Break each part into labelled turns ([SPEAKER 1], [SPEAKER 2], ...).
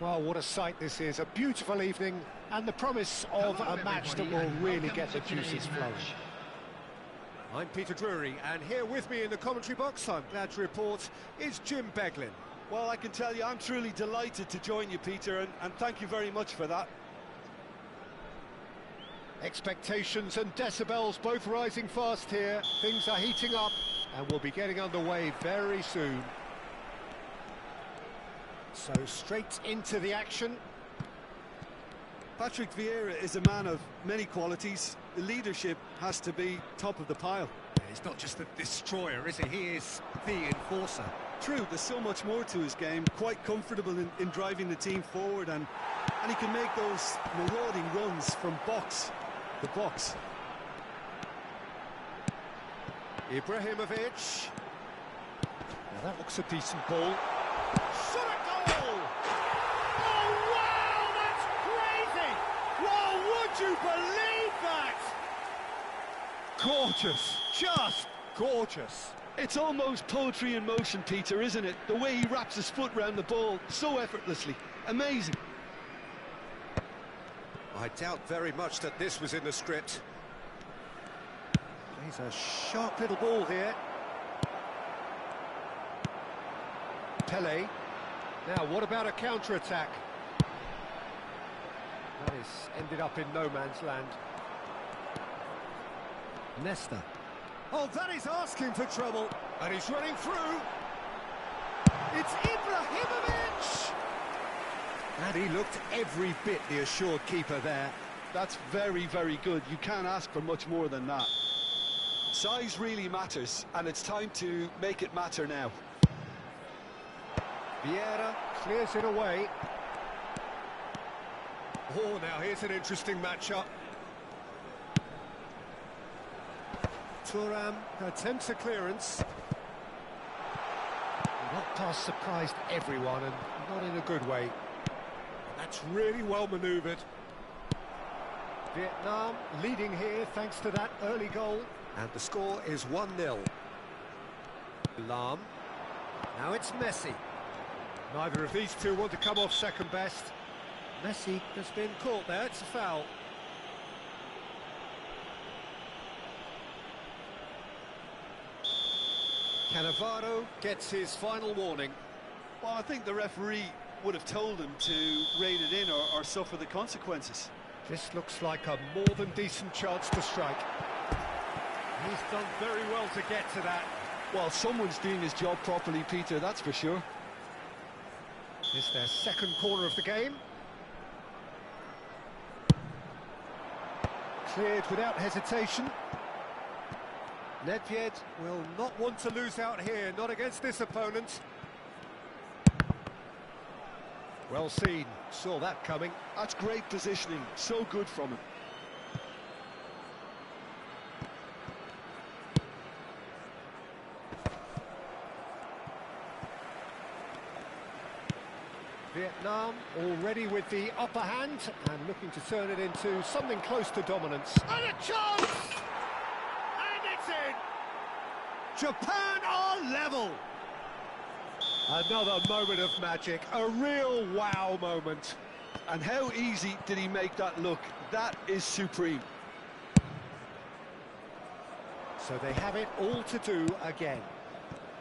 [SPEAKER 1] Well, what a sight this is. A beautiful evening and the promise of a match that will really get the juices flowing. I'm Peter Drury, and here with me in the commentary box, I'm glad to report, is Jim Beglin.
[SPEAKER 2] Well, I can tell you I'm truly delighted to join you, Peter, and thank you very much for that.
[SPEAKER 1] Expectations and decibels both rising fast here. Things are heating up and we'll be getting underway very soon. So straight into the action.
[SPEAKER 2] Patrick Vieira is a man of many qualities. The leadership has to be top of the pile.
[SPEAKER 1] And he's not just a destroyer, is he? He is the enforcer.
[SPEAKER 2] True, there's so much more to his game. Quite comfortable in driving the team forward, and he can make those marauding runs from box to box.
[SPEAKER 1] Ibrahimovic. Now that looks a decent ball. Shot a goal!
[SPEAKER 3] Oh, wow, that's crazy! Well, would you believe that?
[SPEAKER 1] Gorgeous, just gorgeous.
[SPEAKER 2] It's almost poetry in motion, Peter, isn't it? The way he wraps his foot round the ball so effortlessly. Amazing.
[SPEAKER 1] I doubt very much that this was in the script. He's a sharp little ball here. Pele. Now, what about a counter-attack? That is ended up in no man's land. Nesta. Oh, that is asking for trouble. And he's running through. It's Ibrahimovic! And he looked every bit the assured keeper there.
[SPEAKER 2] That's very, very good. You can't ask for much more than that. Size really matters, and it's time to make it matter now.
[SPEAKER 1] Vieira clears it away. Oh, now here's an interesting matchup. Thuram attempts a clearance. That pass surprised everyone, and not in a good way. That's really well manoeuvred. Vietnam leading here thanks to that early goal. And the score is 1-0. Lam. Now it's Messi. Neither of these two want to come off second best. Messi has been caught there, it's a foul. Cannavaro gets his final warning.
[SPEAKER 2] Well, I think the referee would have told him to rein it in or suffer the consequences.
[SPEAKER 1] This looks like a more than decent chance to strike. He's done very well to get to that.
[SPEAKER 2] Well, someone's doing his job properly, Peter, that's for sure.
[SPEAKER 1] It's their second corner of the game. Cleared without hesitation. Nedved will not want to lose out here, not against this opponent. Well seen, saw that coming.
[SPEAKER 2] That's great positioning, so good from him.
[SPEAKER 1] Vietnam already with the upper hand and looking to turn it into something close to dominance.
[SPEAKER 3] And a chance! And it's in!
[SPEAKER 1] Japan are level! Another moment of magic, a real wow moment.
[SPEAKER 2] And how easy did he make that look? That is supreme.
[SPEAKER 1] So they have it all to do again.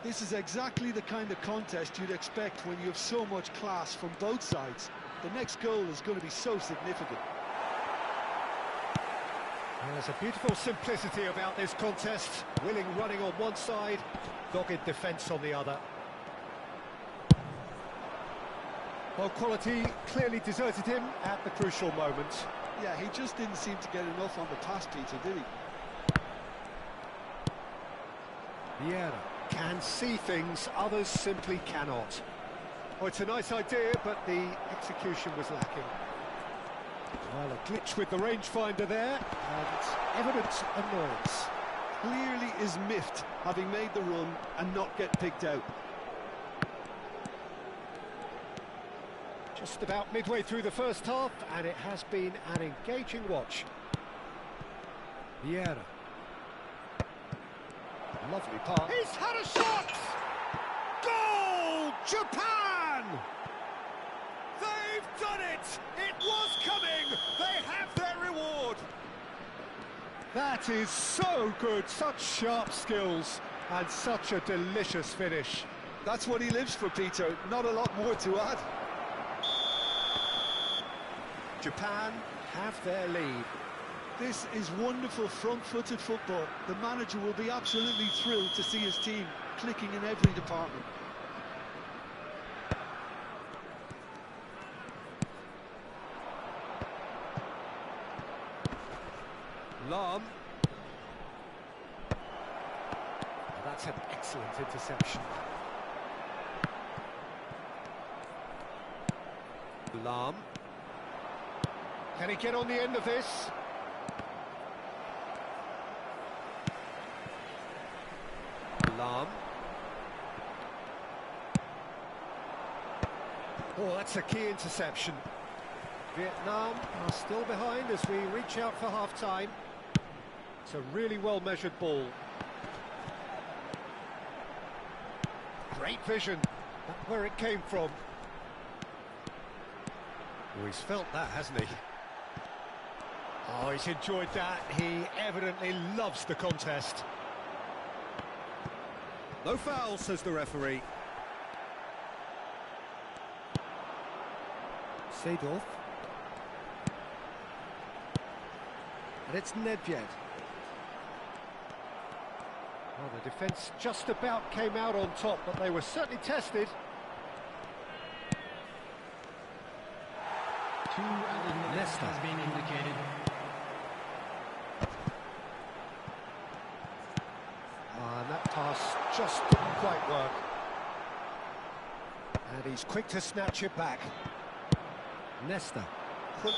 [SPEAKER 2] This is exactly the kind of contest you'd expect when you have so much class from both sides. The next goal is going to be so significant.
[SPEAKER 1] There's a beautiful simplicity about this contest. Willing running on one side, dogged defence on the other. Well, quality clearly deserted him at the crucial moment.
[SPEAKER 2] Yeah, he just didn't seem to get enough on the pass, Peter, did he?
[SPEAKER 1] Vieira can see things others simply cannot. Oh, it's a nice idea, but the execution was lacking. Well, a glitch with the rangefinder there, and evident annoyance.
[SPEAKER 2] Clearly is miffed, having made the run and not get picked out.
[SPEAKER 1] Just about midway through the first half, and it has been an engaging watch. Vieira. Lovely pass.
[SPEAKER 3] He's had a shot! Goal! Japan! They've done it! It was coming! They have their reward!
[SPEAKER 1] That is so good, such sharp skills, and such a delicious finish.
[SPEAKER 2] That's what he lives for, Peter. Not a lot more to add.
[SPEAKER 1] Japan have their lead.
[SPEAKER 2] This is wonderful front-footed football. The manager will be absolutely thrilled to see his team clicking in every department.
[SPEAKER 1] Lam. That's an excellent interception. Lam. Can he get on the end of this? Lam. Oh, that's a key interception. Vietnam are still behind as we reach out for half-time. It's a really well-measured ball. Great vision. That's where it came from. Oh, he's felt that, hasn't he? Oh, he's enjoyed that. He evidently loves the contest. No foul, says the referee. Seedorf. And it's Nedved. Well, the defence just about came out on top, but they were certainly tested.
[SPEAKER 4] Two minutes has been indicated.
[SPEAKER 1] And that pass just didn't quite work. And he's quick to snatch it back. Nesta. And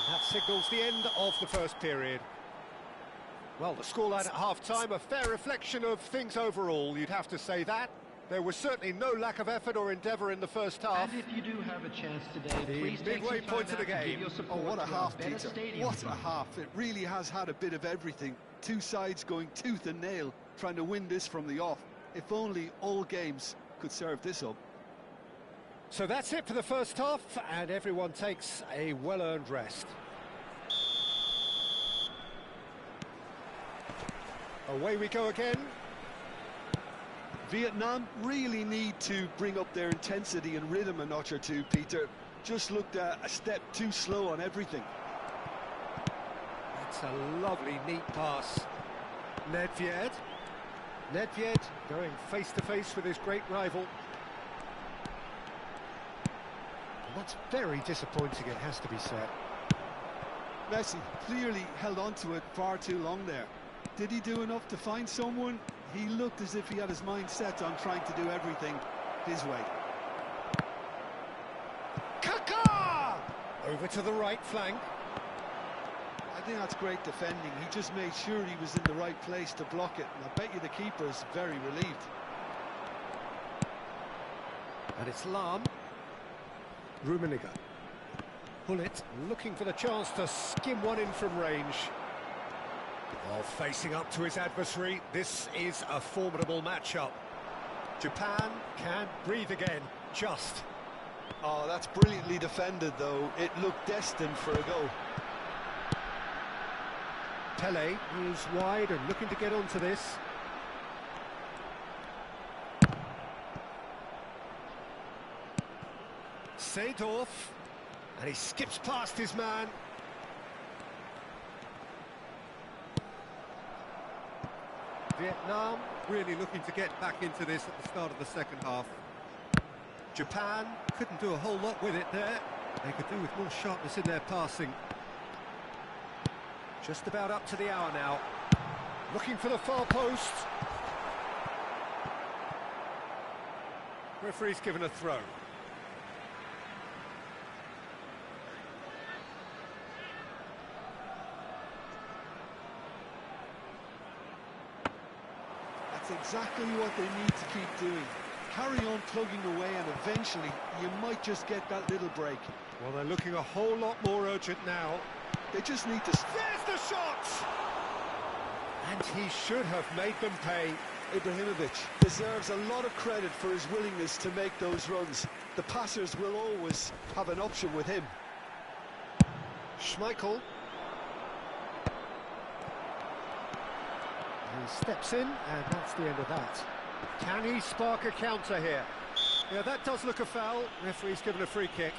[SPEAKER 1] that signals the end of the first period. Well, the scoreline at half-time, a fair reflection of things overall, you'd have to say that. There was certainly no lack of effort or endeavour in the first half.
[SPEAKER 4] And if you do have a chance today,
[SPEAKER 1] The
[SPEAKER 4] please take
[SPEAKER 1] midway
[SPEAKER 4] some time
[SPEAKER 1] point of the
[SPEAKER 4] out to give
[SPEAKER 1] game.
[SPEAKER 4] your
[SPEAKER 2] Oh,
[SPEAKER 4] support
[SPEAKER 2] what a
[SPEAKER 4] to
[SPEAKER 2] half,
[SPEAKER 4] better
[SPEAKER 2] Peter.
[SPEAKER 4] stadium
[SPEAKER 2] What a
[SPEAKER 4] team.
[SPEAKER 2] half. It really has had a bit of everything. Two sides going tooth and nail, trying to win this from the off. If only all games could serve this up.
[SPEAKER 1] So that's it for the first half, and everyone takes a well-earned rest. Away we go again.
[SPEAKER 2] Vietnam really need to bring up their intensity and rhythm a notch or two, Peter. Just looked a step too slow on everything.
[SPEAKER 1] That's a lovely, neat pass. Nedved. Nedved going face-to-face with his great rival. And that's very disappointing, it has to be said.
[SPEAKER 2] Messi clearly held on to it far too long there. Did he do enough to find someone? He looked as if he had his mind set on trying to do everything his way.
[SPEAKER 1] Kaká! Over to the right flank.
[SPEAKER 2] I think that's great defending. He just made sure he was in the right place to block it, and I bet you the keeper's very relieved.
[SPEAKER 1] And it's Lam. Rummenigge. Bullet looking for the chance to skim one in from range. While facing up to his adversary, this is a formidable matchup. Japan can breathe again, just.
[SPEAKER 2] Oh, that's brilliantly defended, though. It looked destined for a goal.
[SPEAKER 1] Pele is wide and looking to get onto this. Seedorf, and he skips past his man. Vietnam really looking to get back into this at the start of the second half. Japan couldn't do a whole lot with it there. They could do with more sharpness in their passing. Just about up to the hour now. Looking for the far post. Referee's given a throw.
[SPEAKER 2] That's exactly what they need to keep doing. carry on plugging away and eventually you might just get that little break.
[SPEAKER 1] Well, they're looking a whole lot more urgent now.
[SPEAKER 2] They just need to...
[SPEAKER 1] There's the shot! And he should have made them pay.
[SPEAKER 2] Ibrahimovic deserves a lot of credit for his willingness to make those runs. The passers will always have an option with him.
[SPEAKER 1] Schmeichel. He steps in, and that's the end of that. Can he spark a counter here? Yeah, that does look a foul. Referee's given a free kick.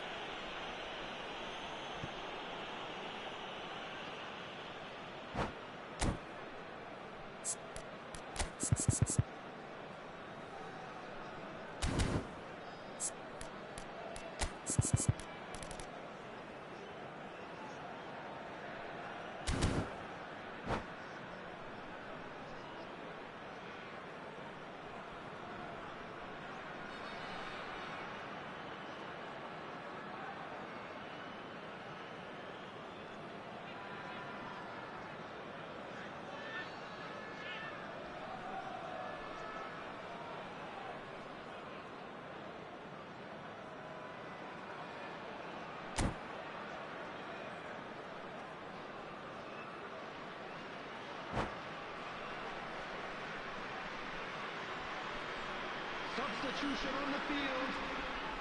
[SPEAKER 4] Substitution on the field.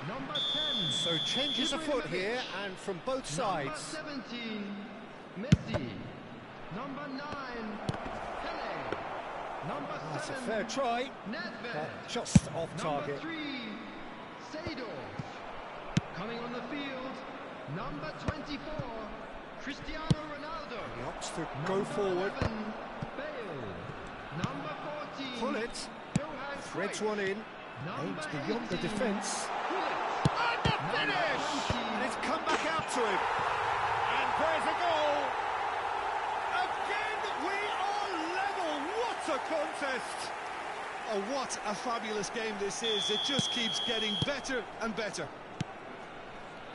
[SPEAKER 4] Number 10.
[SPEAKER 1] So changes afoot here, and from both sides.
[SPEAKER 4] Number 17, Messi. Number 9, Pele. Number 7,
[SPEAKER 1] That's a fair try,
[SPEAKER 4] Nedved.
[SPEAKER 1] but just off target.
[SPEAKER 4] Number 3, Seydorf. Coming on the field, number 24, Cristiano Ronaldo.
[SPEAKER 1] He opts to go forward.
[SPEAKER 4] 11, Bale. Number 14,
[SPEAKER 1] Pull it.
[SPEAKER 4] Johan
[SPEAKER 1] Threads
[SPEAKER 4] Cruyff.
[SPEAKER 1] one in.
[SPEAKER 4] Number
[SPEAKER 1] Aims beyond the
[SPEAKER 4] 18,
[SPEAKER 1] defence.
[SPEAKER 4] Gullit.
[SPEAKER 1] And the finish! And it's come back out to him. And there's a goal. Again, we are level. What a contest!
[SPEAKER 2] Oh, what a fabulous game this is. It just keeps getting better and better.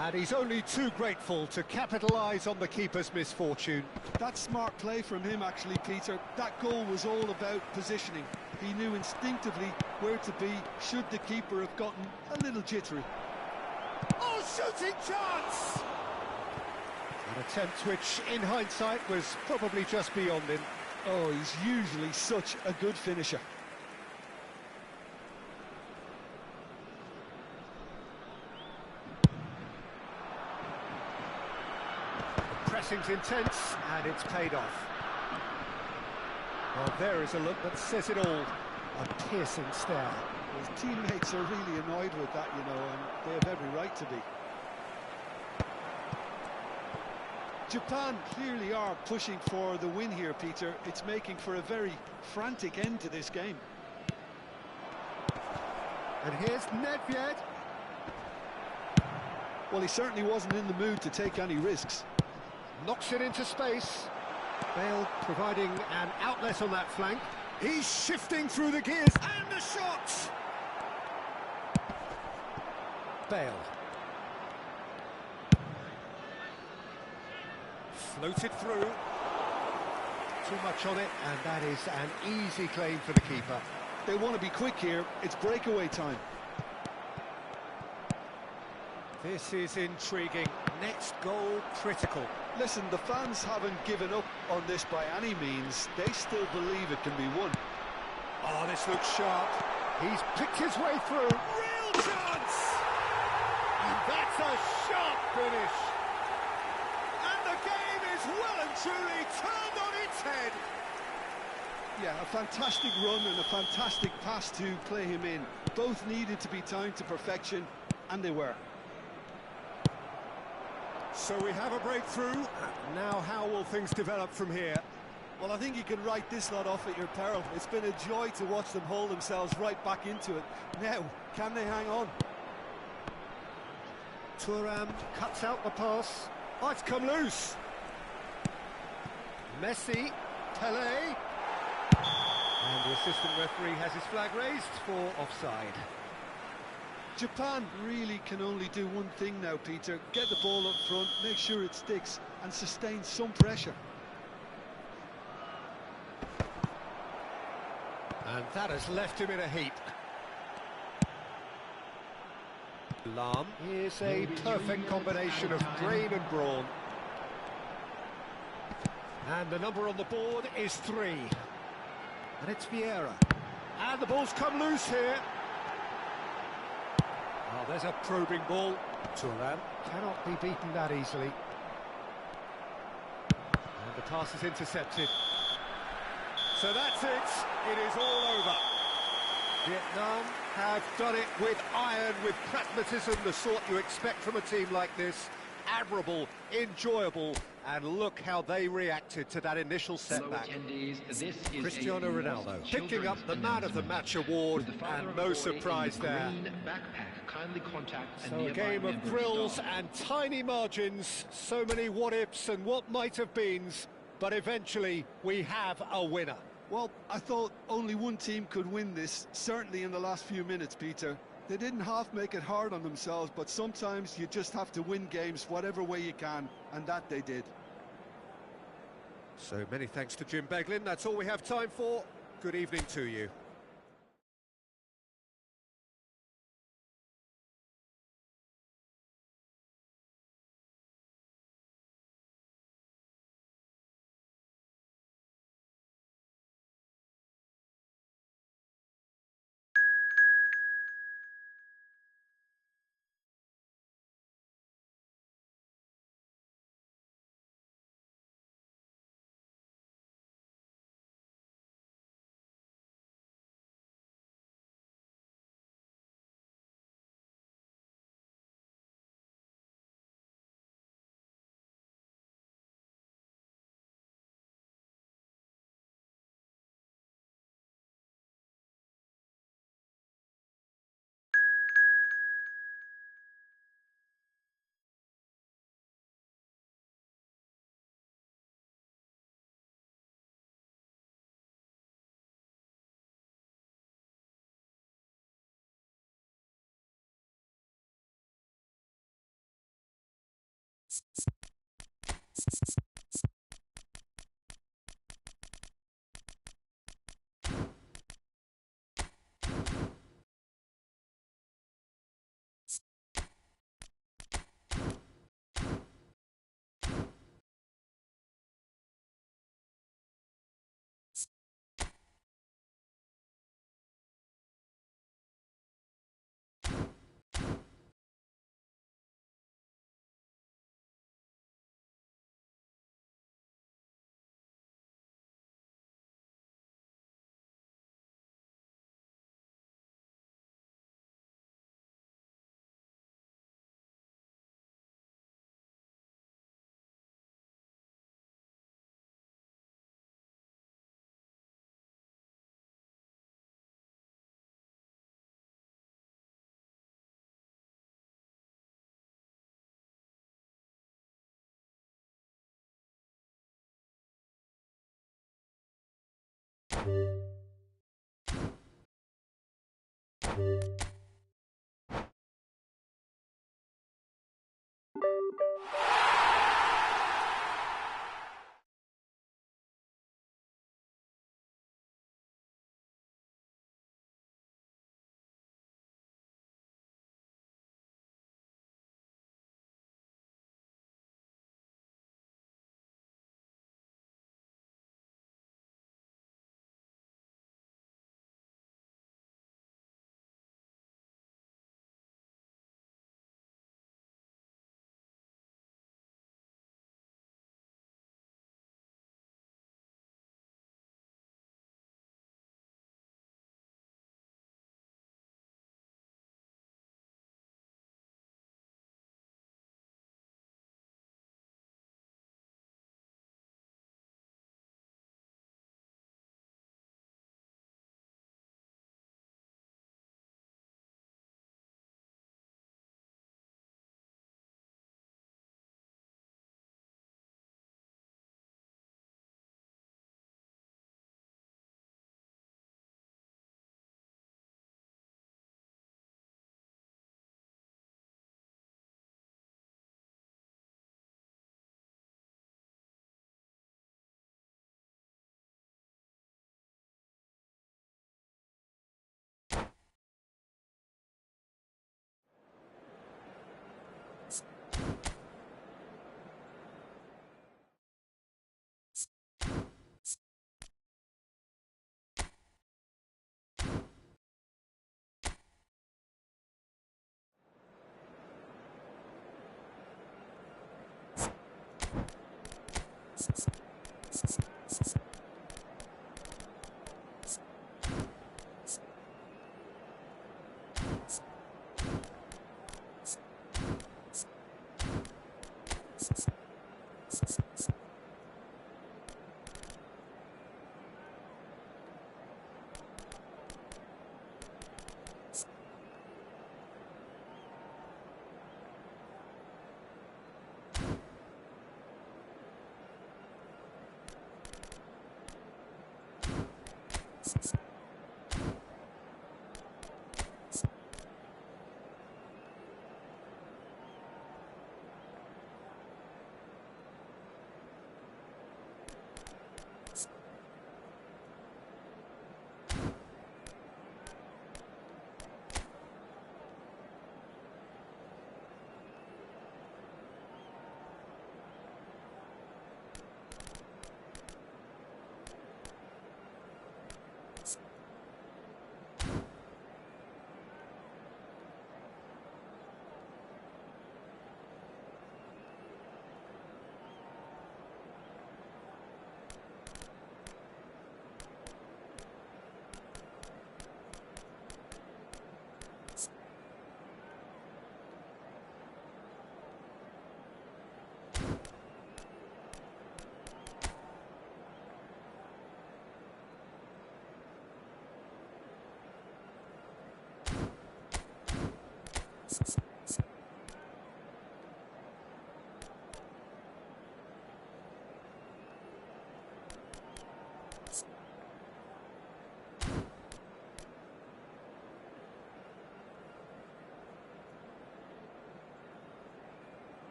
[SPEAKER 1] And he's only too grateful to capitalise on the keeper's misfortune.
[SPEAKER 2] That's smart play from him, actually, Peter. That goal was all about positioning. He knew instinctively where to be should the keeper have gotten a little jittery.
[SPEAKER 1] Oh, shooting chance! An attempt which, in hindsight, was probably just beyond him.
[SPEAKER 2] Oh, he's usually such a good finisher.
[SPEAKER 1] Pressing's intense, and it's paid off. Well, there is a look that says it all. A piercing stare.
[SPEAKER 2] His teammates are really annoyed with that, you know, and they have every right to be. Japan clearly are pushing for the win here, Peter. It's making for a very frantic end to this game.
[SPEAKER 1] And here's Nedved.
[SPEAKER 2] Well, he certainly wasn't in the mood to take any risks.
[SPEAKER 1] Knocks it into space. Bale providing an outlet on that flank. He's shifting through the gears, and the shot! Bale. Floated through. Too much on it, and that is an easy claim for the keeper.
[SPEAKER 2] They want to be quick here. It's breakaway time.
[SPEAKER 1] This is intriguing. Next goal critical.
[SPEAKER 2] Listen, the fans haven't given up on this by any means. They still believe it can be won.
[SPEAKER 1] Oh, this looks sharp. He's picked his way through. Real chance! And that's a sharp finish. And the game is well and truly turned on its head.
[SPEAKER 2] Yeah, a fantastic run and a fantastic pass to play him in. Both needed to be timed to perfection, and they were.
[SPEAKER 1] So we have a breakthrough. Now how will things develop from here?
[SPEAKER 2] Well, I think you can write this lot off at your peril. It's been a joy to watch them haul themselves right back into it. Now, can they hang on?
[SPEAKER 1] Thuram cuts out the pass. Oh, it's come loose. Messi, Pele. And the assistant referee has his flag raised for offside.
[SPEAKER 2] Japan really can only do one thing now, Peter. Get the ball up front, make sure it sticks, and sustain some pressure.
[SPEAKER 1] And that has left him in a heap. Lam. Here's a perfect combination of brain and brawn. And the number on the board is 3. And it's Vieira. And the ball's come loose here. Oh, there's a probing ball. Turan cannot be beaten that easily. And the pass is intercepted. So that's it. It is all over. Vietnam have done it with iron, with pragmatism, the sort you expect from a team like this. Admirable, enjoyable, and look how they reacted to that initial setback. Cristiano Ronaldo picking up the Man of the Match award, and no surprise there. So a game of drills and tiny margins, so many what-ifs and what might-have-beens, but eventually we have a winner.
[SPEAKER 2] Well, I thought only one team could win this, certainly in the last few minutes, Peter. They didn't half make it hard on themselves, but sometimes you just have to win games whatever way you can, and that they did.
[SPEAKER 1] So many thanks to Jim Beglin. That's all we have time for. Good evening to you.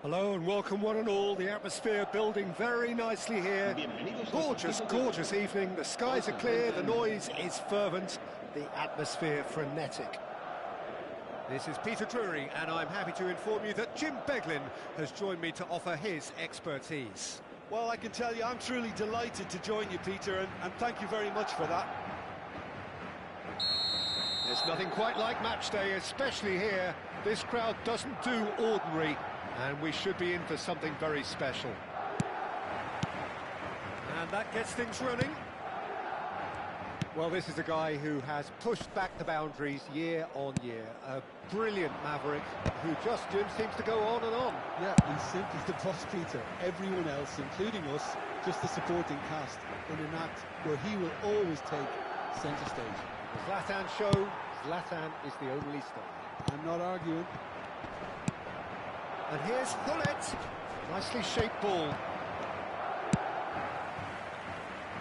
[SPEAKER 1] Hello and welcome one and all. The atmosphere building very nicely here. Gorgeous, gorgeous evening. The skies are clear, the noise is fervent, the atmosphere frenetic. This is Peter Drury and I'm happy to inform you that Jim Beglin has joined me to offer his expertise.
[SPEAKER 2] Well, I can tell you I'm truly delighted to join you, Peter, and thank you very much for that.
[SPEAKER 1] There's nothing quite like match day, especially here. This crowd doesn't do ordinary, and we should be in for something very special. And that gets things running. Well, this is a guy who has pushed back the boundaries year on year. A brilliant maverick who just seems to go on and on.
[SPEAKER 5] Yeah, he's simply the boss, Peter. Everyone else, including us, just the supporting cast in an act where he will always take centre stage.
[SPEAKER 1] The Zlatan show, Zlatan is the only star.
[SPEAKER 5] I'm not arguing.
[SPEAKER 1] And here's Hullet. Nicely shaped ball.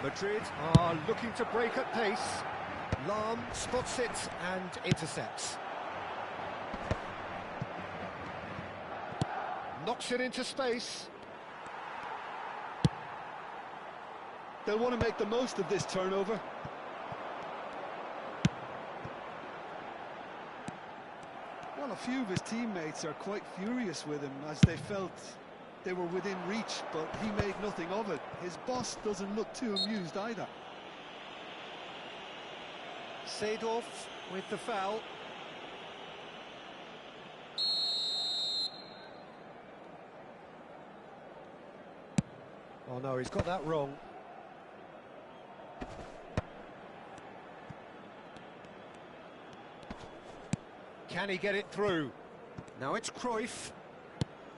[SPEAKER 1] Madrid are looking to break at pace. Lahm spots it and intercepts. Knocks it into space.
[SPEAKER 2] They'll want to make the most of this turnover. Well, a few of his teammates are quite furious with him as they felt they were within reach, but he made nothing of it. His boss doesn't look too amused either.
[SPEAKER 1] Seedorf with the foul. Oh no, he's got that wrong. Can he get it through? Now it's Cruyff.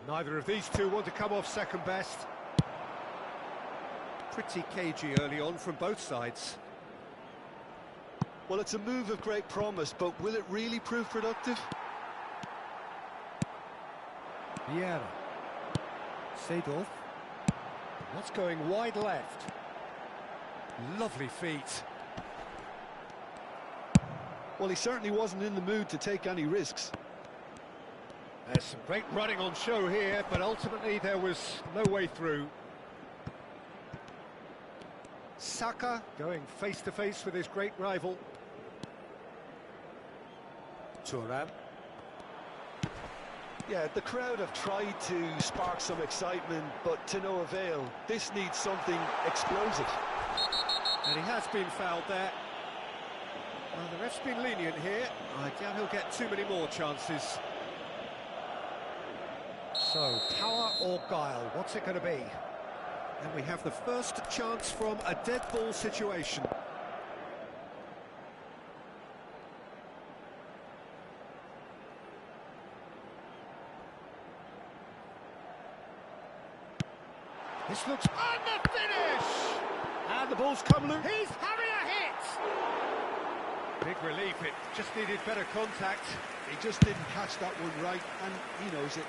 [SPEAKER 1] Neither of these two want to come off second best. Pretty cagey early on from both sides.
[SPEAKER 2] Well, it's a move of great promise, but will it really prove productive?
[SPEAKER 1] Vieira. Seedorf. That's going wide left. Lovely feet.
[SPEAKER 2] Well, he certainly wasn't in the mood to take any risks.
[SPEAKER 1] There's some great running on show here, but ultimately there was no way through. Saka going face-to-face with his great rival. Thuram.
[SPEAKER 2] Yeah, the crowd have tried to spark some excitement, but to no avail. This needs something explosive.
[SPEAKER 1] And he has been fouled there. Well, the ref's been lenient here. I doubt he'll get too many more chances. So, power or guile, what's it going to be? And we have the first chance from a dead ball situation. This looks... And the finish! And the ball's come loose. He's having a hit! Big relief, it just needed better contact.
[SPEAKER 2] He just didn't catch that one right, and he knows it.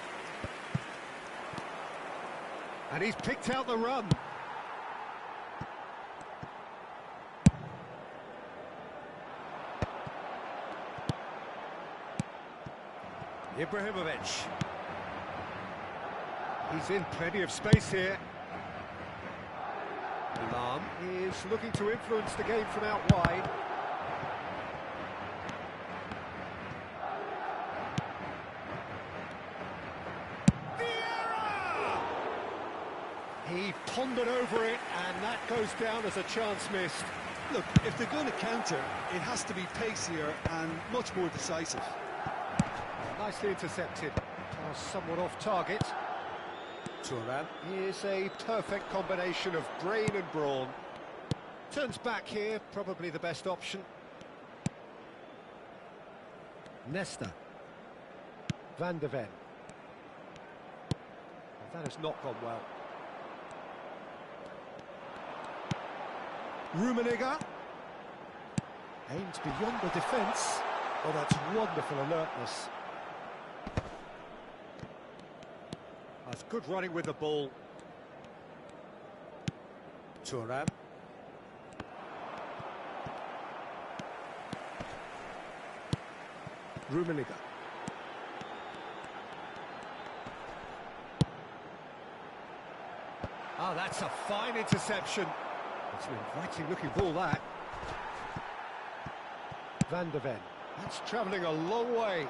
[SPEAKER 1] And he's picked out the run. Ibrahimovic. He's in plenty of space here. Lam is looking to influence the game from out wide. He pondered over it, and that goes down as a chance missed.
[SPEAKER 2] Look, if they're going to counter, it has to be pacier and much more decisive.
[SPEAKER 1] Nicely intercepted. Pass somewhat off target. Thuram is a perfect combination of brain and brawn. Turns back here, probably the best option. Nesta. Van de Ven. That has not gone well. Rummenigge. Aimed beyond the defence. Oh, that's wonderful alertness. That's good running with the ball. Thuram. Rummenigge. Oh, that's a fine interception. It's an inviting looking ball, that. Van de Ven. That's travelling a long way.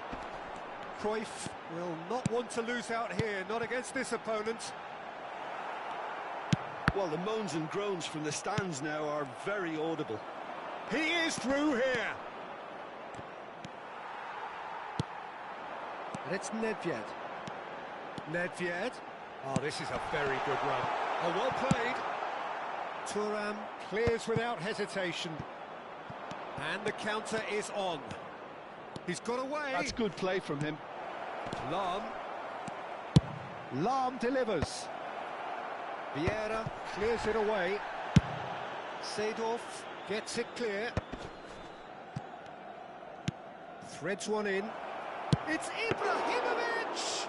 [SPEAKER 1] Cruyff will not want to lose out here, not against this opponent.
[SPEAKER 2] Well, the moans and groans from the stands now are very audible.
[SPEAKER 1] He is through here. And it's Nedved. Nedved. Oh, this is a very good run. Oh, well played. Thuram clears without hesitation. And the counter is on. He's got away.
[SPEAKER 2] That's good play from him.
[SPEAKER 1] Lam. Lam delivers. Vieira clears it away. Seedorf gets it clear. Threads one in. It's Ibrahimovic!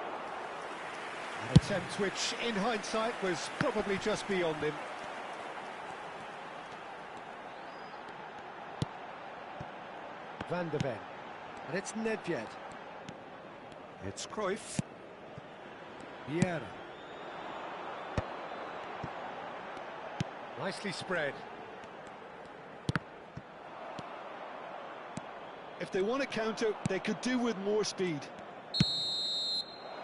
[SPEAKER 1] An attempt which, in hindsight, was probably just beyond him. Van de Ven. And it's Nedved. It's Cruyff. Vieira. Nicely spread.
[SPEAKER 2] If they want to counter, they could do with more speed.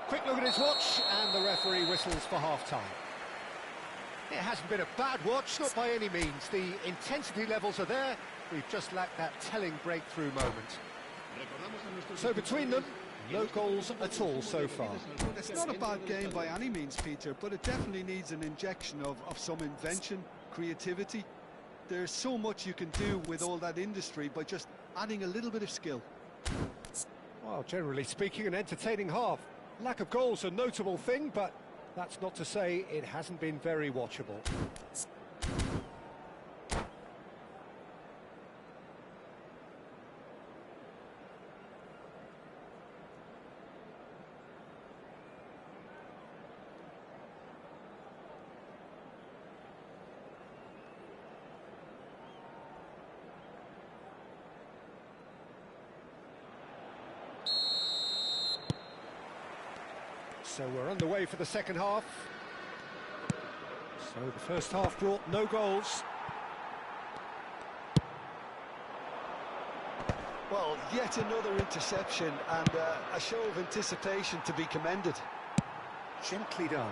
[SPEAKER 1] Quick look at his watch, and the referee whistles for half-time. It hasn't been a bad watch, not by any means. The intensity levels are there. We've just lacked that telling breakthrough moment. So between them, no goals at all so far.
[SPEAKER 2] It's not a bad game by any means, Peter, but it definitely needs an injection of some invention, creativity. There's so much you can do with all that industry by just adding a little bit of skill.
[SPEAKER 1] Well, generally speaking, an entertaining half. Lack of goals a notable thing, but that's not to say it hasn't been very watchable. So we're underway for the second half. So the first half brought no goals.
[SPEAKER 2] Well, Yet another interception and a show of anticipation to be commended.
[SPEAKER 1] Gently done.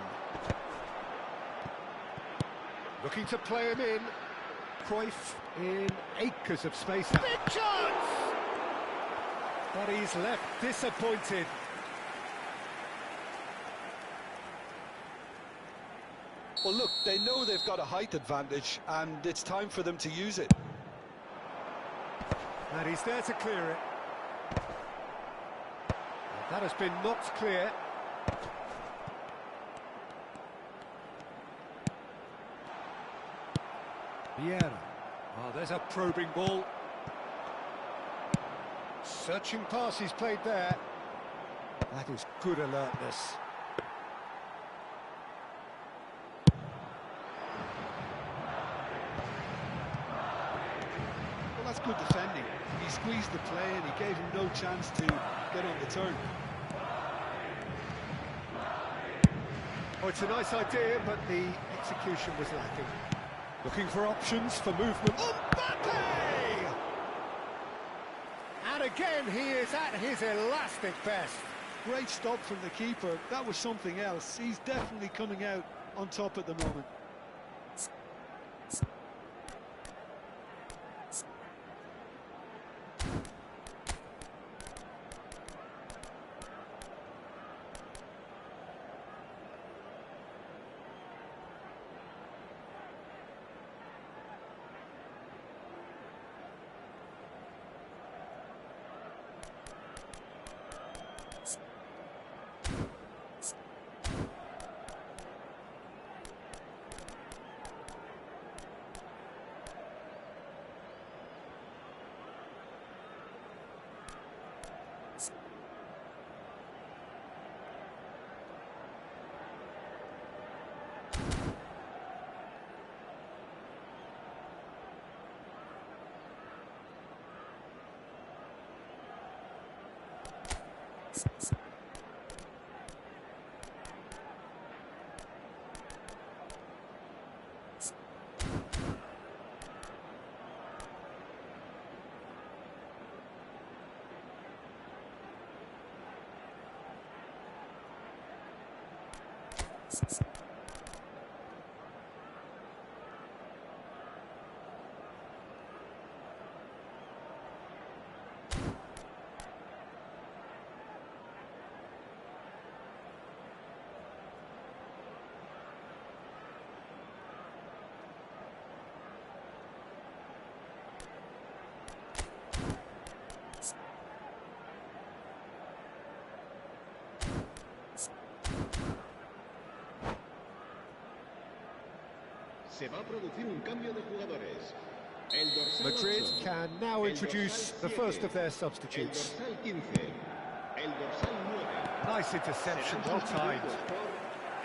[SPEAKER 1] Looking to play him in. Cruyff in acres of space. Big chance! But he's left disappointed.
[SPEAKER 2] Well, look, they know they've got a height advantage, and it's time for them to use it.
[SPEAKER 1] And he's there to clear it. That has been knocked clear. Vieira. Oh, there's a probing ball. Searching pass he's played there. That is good alertness.
[SPEAKER 2] Well, that's good defending. He squeezed the play and he gave him no chance to get on the turn.
[SPEAKER 1] Oh, it's a nice idea, but the execution was lacking. Looking for options for movement. Mbappe! And again, he is at his elastic best.
[SPEAKER 2] Great stop from the keeper. That was something else. He's definitely coming out on top at the moment.
[SPEAKER 6] Se va a producir un cambio de jugadores. El dorsal
[SPEAKER 1] Madrid
[SPEAKER 6] 8.
[SPEAKER 1] can now
[SPEAKER 6] El
[SPEAKER 1] introduce
[SPEAKER 6] dorsal
[SPEAKER 1] the
[SPEAKER 6] 7.
[SPEAKER 1] first of their
[SPEAKER 6] El
[SPEAKER 1] substitutes.
[SPEAKER 6] dorsal 15. El dorsal 9.
[SPEAKER 1] Nice interception, well timed.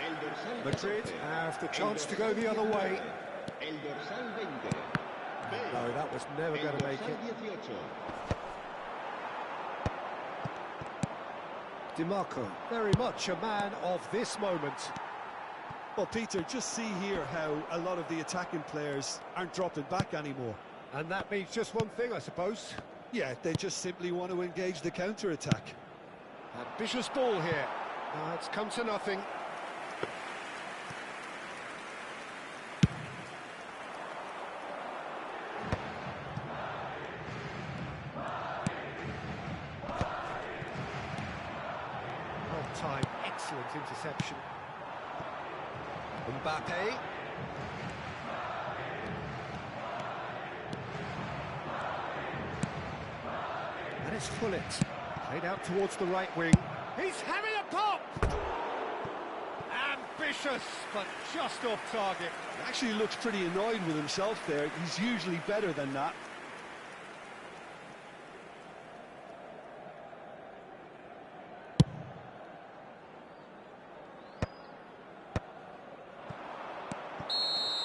[SPEAKER 6] El dorsal
[SPEAKER 1] Madrid
[SPEAKER 6] 14.
[SPEAKER 1] have the
[SPEAKER 6] El
[SPEAKER 1] chance to
[SPEAKER 6] dorsal
[SPEAKER 1] go the other way.
[SPEAKER 6] 19. El dorsal 20.
[SPEAKER 1] No, that was never going to make
[SPEAKER 6] El
[SPEAKER 1] it.
[SPEAKER 6] dorsal 18.
[SPEAKER 1] DiMarco, very much a man of this moment.
[SPEAKER 2] Well, Peter, just see here how a lot of the attacking players aren't dropping back anymore.
[SPEAKER 1] And that means just one thing, I suppose.
[SPEAKER 2] Yeah, they just simply want to engage the counter-attack.
[SPEAKER 1] Ambitious ball here. It's come to nothing. Well timed, excellent interception. Mbappe. And it's Fullet. Played out towards the right wing. He's having a pop! Ambitious, but just off target.
[SPEAKER 2] He actually looks pretty annoyed with himself there. He's usually better than that.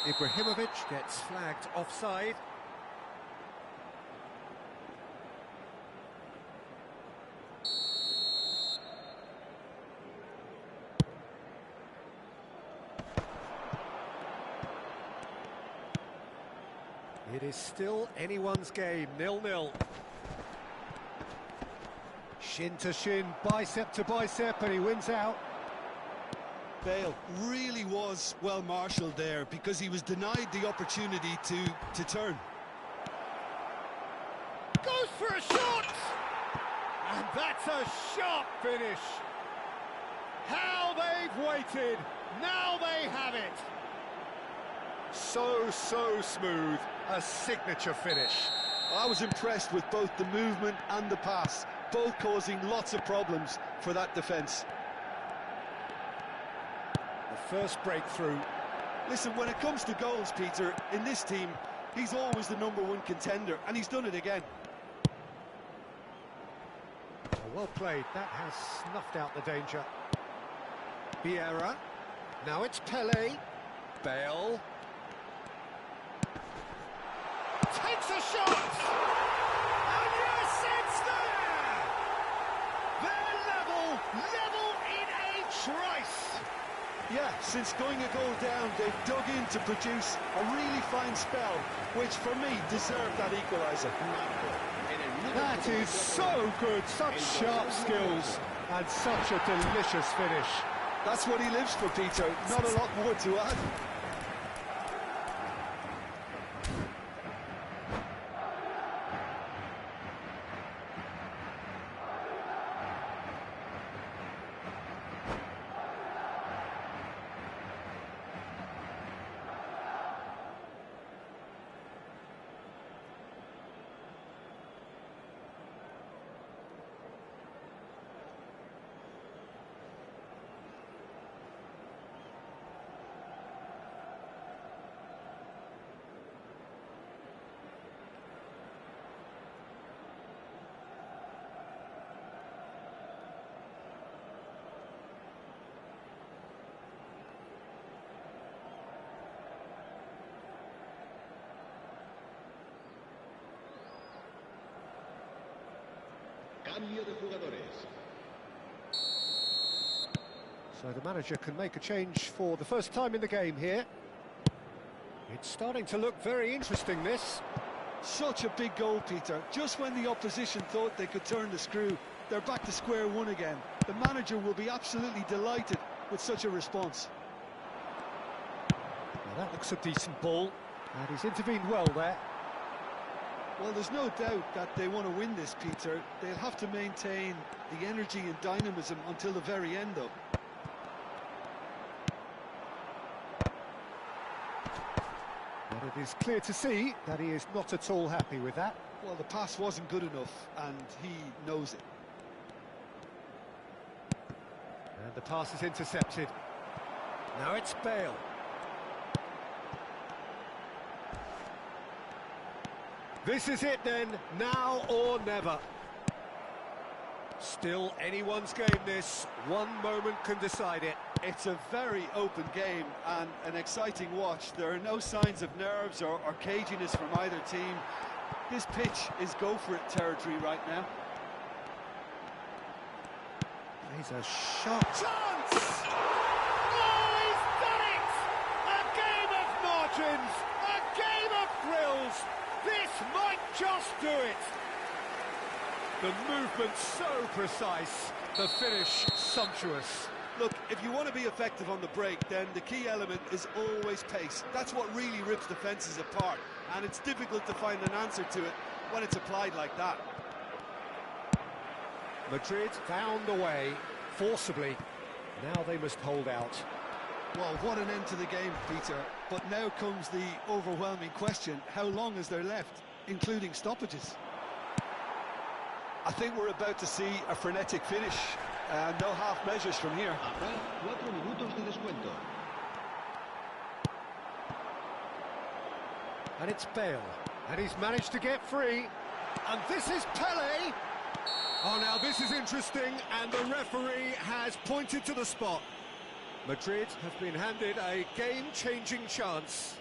[SPEAKER 1] Ibrahimovic gets flagged offside. It is still anyone's game, 0-0. Shin to shin, bicep to bicep, and he wins out.
[SPEAKER 2] Bale really was well marshalled there because he was denied the opportunity to turn.
[SPEAKER 3] Goes for a shot! And that's a sharp finish. How they've waited. Now they have it.
[SPEAKER 1] So smooth. A signature finish.
[SPEAKER 2] I was impressed with both the movement and the pass, both causing lots of problems for that defence.
[SPEAKER 1] The first breakthrough.
[SPEAKER 2] Listen, when it comes to goals, Peter, in this team, he's always the #1 contender, and he's done it again.
[SPEAKER 1] Well played. That has snuffed out the danger. Vieira. Now it's Pele. Bale.
[SPEAKER 3] Takes a shot! And yes, it's there! They're level in a trice!
[SPEAKER 2] Yeah, since going a goal down, they've dug in to produce a really fine spell, which for me deserved that equaliser.
[SPEAKER 1] That is so good, such sharp skills, and such a delicious finish.
[SPEAKER 2] That's what he lives for, Peter. Not a lot more to add.
[SPEAKER 6] Cambio de jugadores.
[SPEAKER 1] So the manager can make a change for the first time in the game here. It's starting to look very interesting, this.
[SPEAKER 2] Such a big goal, Peter. Just when the opposition thought they could turn the screw, they're back to square one again. The manager will be absolutely delighted with such a response.
[SPEAKER 1] Well, that looks a decent ball, and he's intervened well there.
[SPEAKER 2] Well, there's no doubt that they want to win this, Peter. They'll have to maintain the energy and dynamism until the very end, though.
[SPEAKER 1] And it is clear to see that he is not at all happy with that.
[SPEAKER 2] Well, the pass wasn't good enough, and he knows it.
[SPEAKER 1] And the pass is intercepted. Now it's Bale. This is it then, now or never. Still anyone's game this, one moment can decide it.
[SPEAKER 2] It's a very open game and an exciting watch. There are no signs of nerves or caginess from either team. This pitch is go-for-it territory right now.
[SPEAKER 1] He's a shot.
[SPEAKER 3] Chance! Oh, he's done it! A game of margins, a game of thrills. This might just do it.
[SPEAKER 1] The movement so precise, the finish sumptuous.
[SPEAKER 2] Look, if you want to be effective on the break, then the key element is always pace. That's what really rips defences apart, and it's difficult to find an answer to it when it's applied like that.
[SPEAKER 1] Madrid found a way, forcibly. Now they must hold out.
[SPEAKER 2] Well, what an end to the game, Peter. But now comes the overwhelming question: how long is there left, including stoppages? I think we're about to see a frenetic finish. No half measures from here.
[SPEAKER 6] Habrá 4 minutos de descuento.
[SPEAKER 1] And it's Bale. And he's managed to get free. And this is Pele. Oh, now this is interesting. And the referee has pointed to the spot. Madrid have been handed a game-changing chance.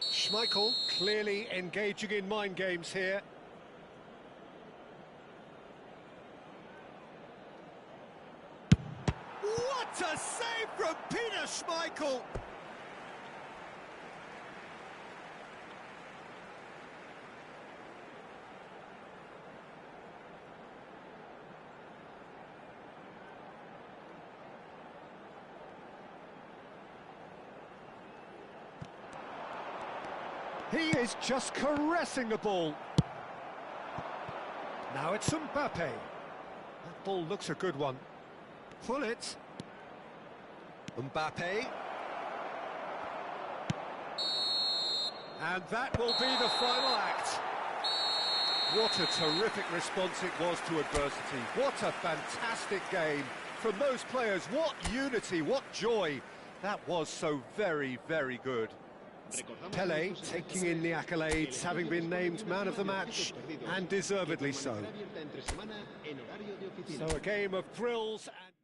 [SPEAKER 1] Schmeichel clearly engaging in mind games here. What a save from Peter Schmeichel! He is just caressing the ball. Now it's Mbappe. That ball looks a good one. Pull it. Mbappe. And that will be the final act. What a terrific response it was to adversity. What a fantastic game from those players. What unity, what joy. That was so very, very good. Pelé taking in the accolades, having been named man of the match, and deservedly so. So a game of thrills and...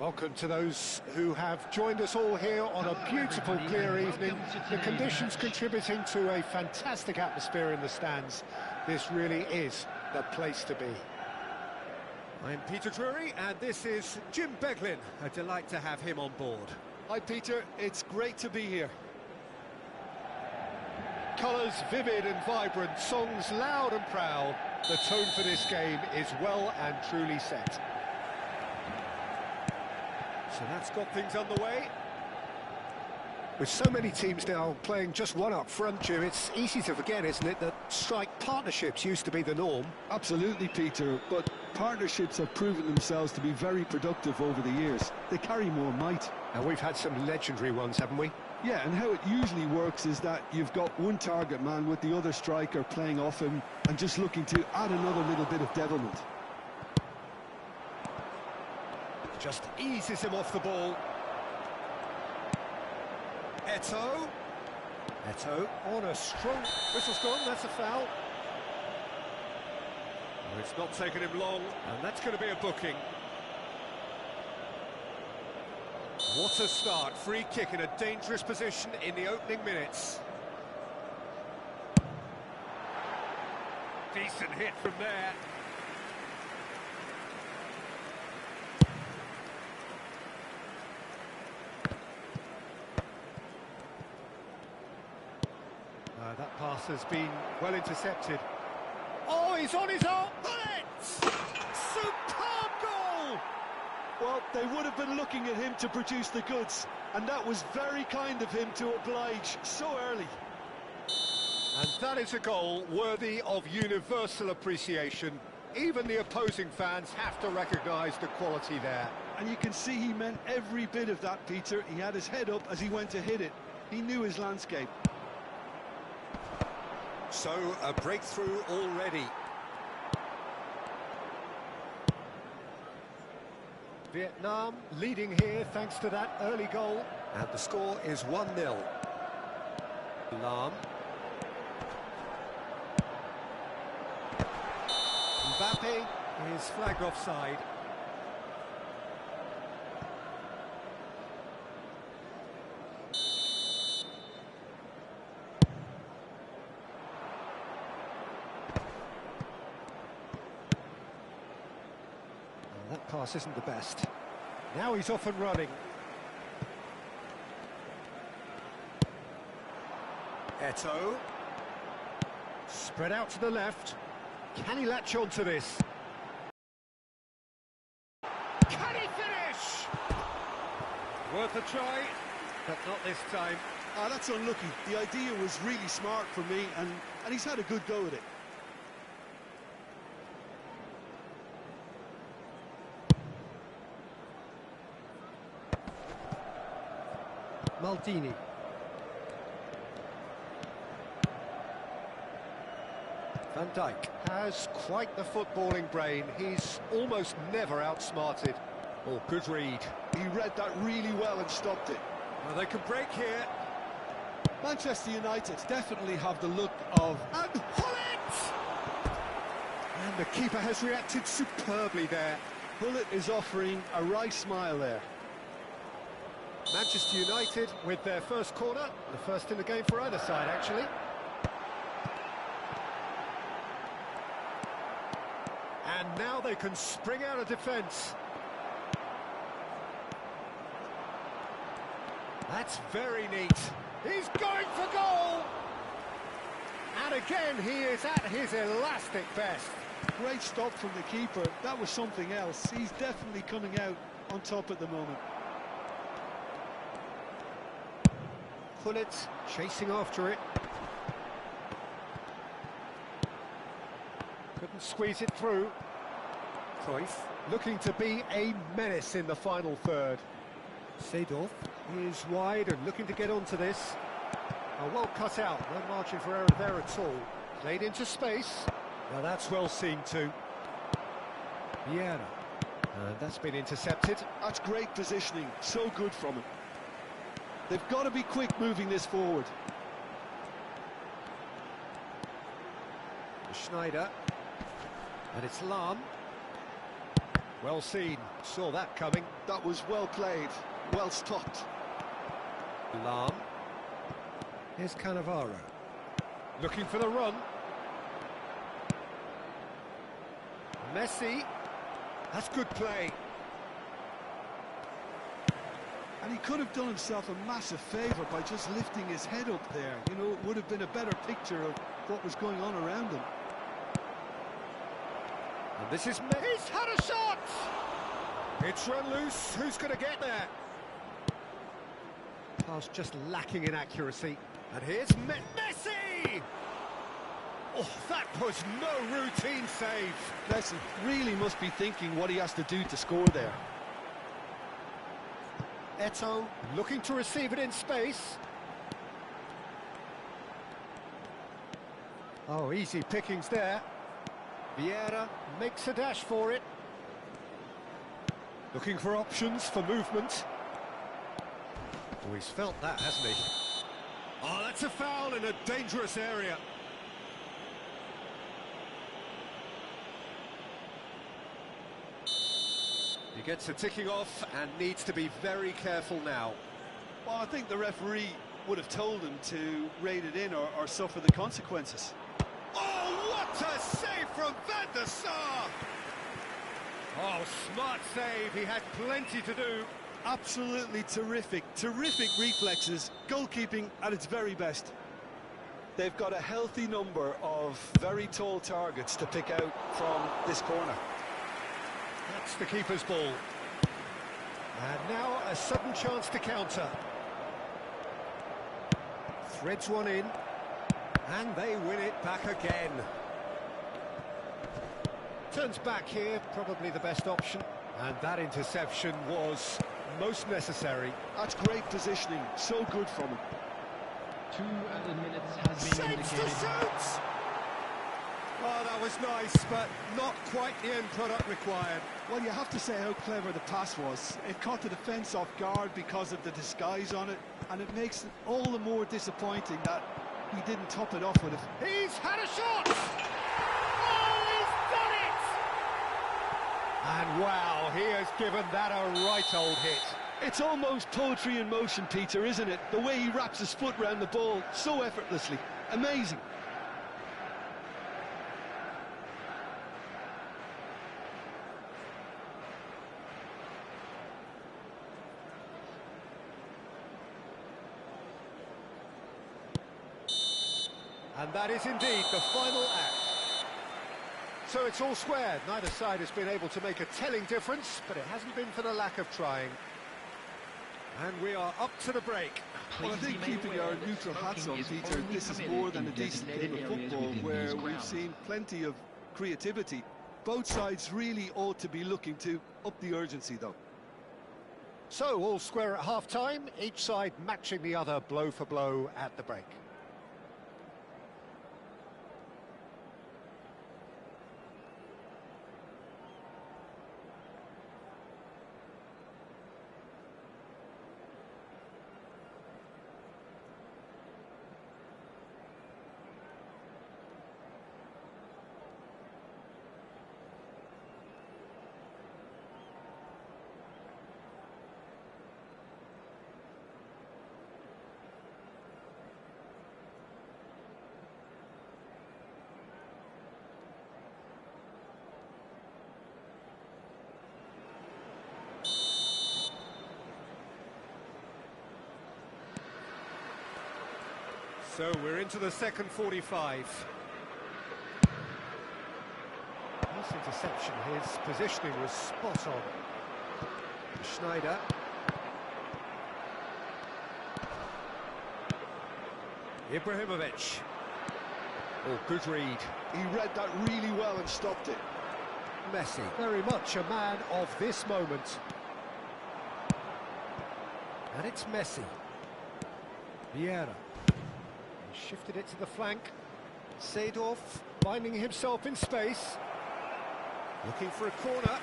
[SPEAKER 1] Welcome to those who have joined us all here on a beautiful, clear evening. The conditions contributing to a fantastic atmosphere in the stands. This really is the place to be. I'm Peter Drury, and this is Jim Beglin. A delight to have him on board.
[SPEAKER 2] Hi, Peter. It's great to be here.
[SPEAKER 1] Colours vivid and vibrant, songs loud and proud. The tone for this game is well and truly set. So that's got things underway. With so many teams now playing just one up front, Jim, it's easy to forget, isn't it, that strike partnerships used to be the norm.
[SPEAKER 2] Absolutely, Peter, but partnerships have proven themselves to be very productive over the years. They carry more might.
[SPEAKER 1] And we've had some legendary ones, haven't we?
[SPEAKER 2] Yeah, and how it usually works is that you've got one target man with the other striker playing off him and just looking to add another little bit of devilment.
[SPEAKER 1] Just eases him off the ball. Eto'o on a strong... Whistle's gone, that's a foul. Oh, it's not taken him long, and that's going to be a booking. What a start. Free kick in a dangerous position in the opening minutes. Decent hit from there. That pass has been well intercepted. Oh, he's on his own! Superb goal!
[SPEAKER 2] Well, they would have been looking at him to produce the goods, and that was very kind of him to oblige so early.
[SPEAKER 1] And that is a goal worthy of universal appreciation. Even the opposing fans have to recognise the quality there.
[SPEAKER 2] And you can see he meant every bit of that, Peter. He had his head up as he went to hit it. He knew his landscape.
[SPEAKER 1] So, a breakthrough already. Vietnam leading here thanks to that early goal. And the score is 1-0. Lam. Mbappe is flagged offside. That pass isn't the best. Now he's off and running. Eto'o. Spread out to the left. Can he latch on to this? Can he finish? Worth a try, but not this time.
[SPEAKER 2] Ah, that's unlucky. The idea was really smart for me, and he's had a good go at it.
[SPEAKER 1] Maldini. Van Dijk has quite the footballing brain. He's almost never outsmarted. Oh, good read.
[SPEAKER 2] He read that really well and stopped it.
[SPEAKER 1] Well, they can break here.
[SPEAKER 2] Manchester United definitely have the look of...
[SPEAKER 1] And Hullet! And the keeper has reacted superbly there.
[SPEAKER 2] Hullet is offering a wry smile there.
[SPEAKER 1] Manchester United with their first corner, the first in the game for either side, actually. And now they can spring out of defence. That's very neat. He's going for goal! And again, he is at his elastic best.
[SPEAKER 2] Great stop from the keeper. That was something else. He's definitely coming out on top at the moment.
[SPEAKER 1] Hullet chasing after it. Couldn't squeeze it through. Cruyff looking to be a menace in the final third. Seedorf is wide and looking to get onto this. Well cut out, no margin for error there at all. Played into space. Now that's well seen too. Vieira. And that's been intercepted.
[SPEAKER 2] That's great positioning, so good from him. They've got to be quick moving this forward.
[SPEAKER 1] Schneider. And it's Lam. Well seen, saw that coming.
[SPEAKER 2] That was well played, well stopped.
[SPEAKER 1] Lam. Here's Cannavaro. Looking for the run. Messi. That's good play.
[SPEAKER 2] And he could have done himself a massive favour by just lifting his head up there. You know, it would have been a better picture of what was going on around him.
[SPEAKER 1] And this is He's had a shot! It's run loose. Who's going to get there? Pass just lacking in accuracy. And here's Messi! Oh, that was no routine save.
[SPEAKER 2] Messi really must be thinking what he has to do to score there.
[SPEAKER 1] Eto'o looking to receive it in space. Oh, easy pickings there. Vieira makes a dash for it. Looking for options for movement. Oh, he's felt that, hasn't he? Oh, that's a foul in a dangerous area. He gets a ticking off and needs to be very careful now.
[SPEAKER 2] Well, I think the referee would have told him to rate it in or suffer the consequences.
[SPEAKER 1] Oh, what a save from Van der Sar! Oh, smart save, he had plenty to do.
[SPEAKER 2] Absolutely terrific reflexes, goalkeeping at its very best. They've got a healthy number of very tall targets to pick out from this corner.
[SPEAKER 1] That's the keeper's ball. And now a sudden chance to counter. Threads one in. And they win it back again. Turns back here, probably the best option. And that interception was most necessary.
[SPEAKER 2] That's great positioning, so good from him.
[SPEAKER 4] 2 added minutes has been
[SPEAKER 1] Shapes to
[SPEAKER 4] indicated.
[SPEAKER 1] suits! Oh, that was nice, but not quite the end product required.
[SPEAKER 2] Well, you have to say how clever the pass was. It caught the defence off guard because of the disguise on it, and it makes it all the more disappointing that he didn't top it off with it.
[SPEAKER 1] He's had a shot! Oh, he's done it! And wow, he has given that a right old hit.
[SPEAKER 2] It's almost poetry in motion, Peter, isn't it? The way he wraps his foot round the ball so effortlessly. Amazing.
[SPEAKER 1] And that is indeed the final act. So it's all square. Neither side has been able to make a telling difference, but it hasn't been for the lack of trying. And we are up to the break.
[SPEAKER 2] Well, I think keeping our neutral hats on, Peter, this is more than a decent game of football where we've seen plenty of creativity. Both sides really ought to be looking to up the urgency, though.
[SPEAKER 1] So all square at half-time, each side matching the other blow for blow at the break. So we're into the second 45. Nice interception, his positioning was spot on. Schneider. Ibrahimovic. Oh, good read.
[SPEAKER 2] He read that really well and stopped it.
[SPEAKER 1] Messi, very much a man of this moment. And it's Messi. Vieira. He shifted it to the flank. Seedorf finding himself in space. Looking for a corner.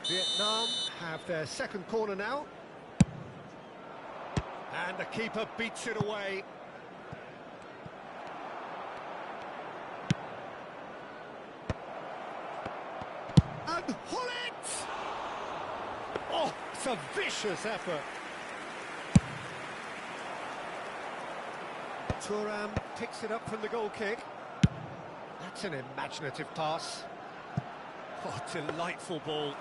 [SPEAKER 1] Vietnam have their second corner now. And the keeper beats it away. It's a vicious effort. Thuram picks it up from the goal kick. That's an imaginative pass. Oh, delightful ball.